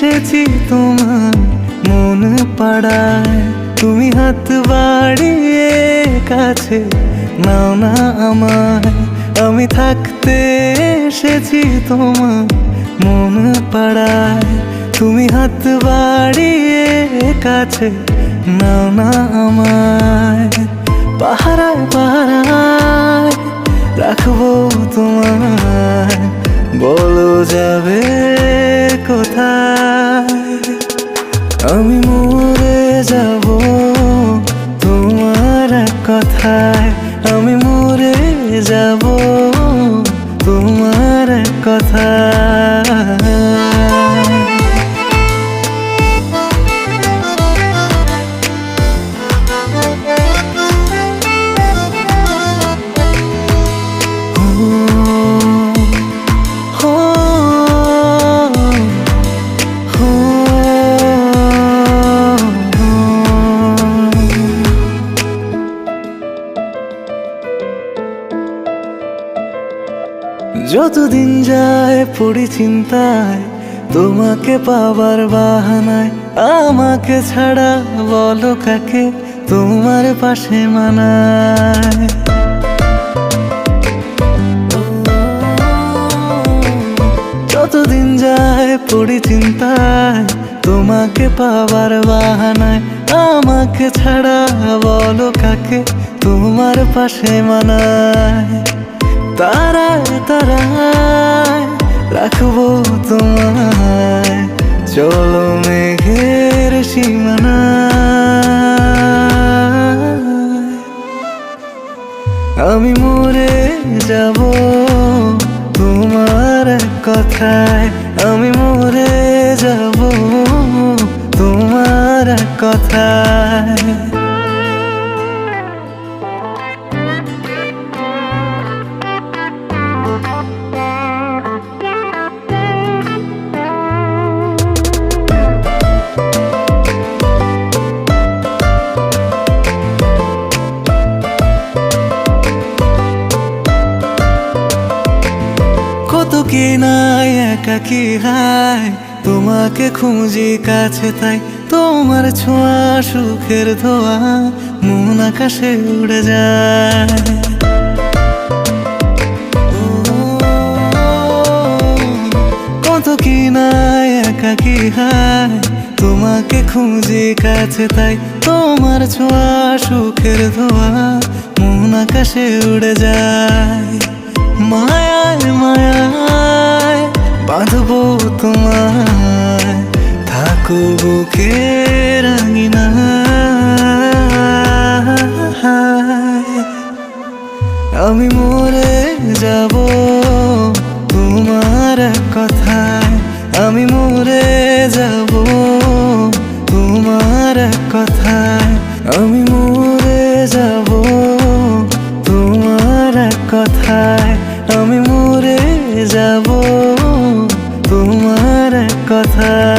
এসেছি তোমার মন পাড়ায়, তুমি হাত বাড়িয়ে কাছে নাও না আমায়। আমি থাকতে এসেছি তোমার মন পাড়ায়, তুমি হাত বাড়িয়ে কাছে নাও না আমায়। পাহারায় পাহারায় রাখবো তোমায়, বলো যাবে কোথায়। আমি মরে যাব তোমার কথায়, আমি মরে যাব তোমার কথায়। যতদিন যায় পড়ি চিন্তায়, তোমাকে পাবার বাহানায়। আমাকে ছাড়া বলো কাকে তোমার পাশে মানায়। যতদিন যায় পড়ি চিন্তায়, তোমাকে পাবার বাহানায়। আমাকে ছাড়া বলো কাকে তোমার পাশে মানায়। তারায় তারায় রাখবো তোমায়, চলো মেঘের সীমানায়। আমি মরে যাব তোমার কথায়, আমি মরে যাব তোমার কথায়। কত কি নাই একাকি হায়, তোমাকে খুঁজি কাছে তাই। তোমার ছোঁয়া সুখের ধোয়া মন আকাশে উড়ে যায়। কত কি নাই একাকি হায়, তোমাকে খুঁজি কাছে তাই। তোমার ছোঁয়া সুখের ধোয়া মন আকাশে উড়ে যায়। মায়ায় মায়ায় বাঁধবো তোমায়, থাকো বুকে রাঙিনায়। আমি মরে যাব তোমার কথায়, আমি মরে যাব তোমার কথায়। আমি মরে যাব তোমার কথায়, আমি মরে যাব তোমার কথায়।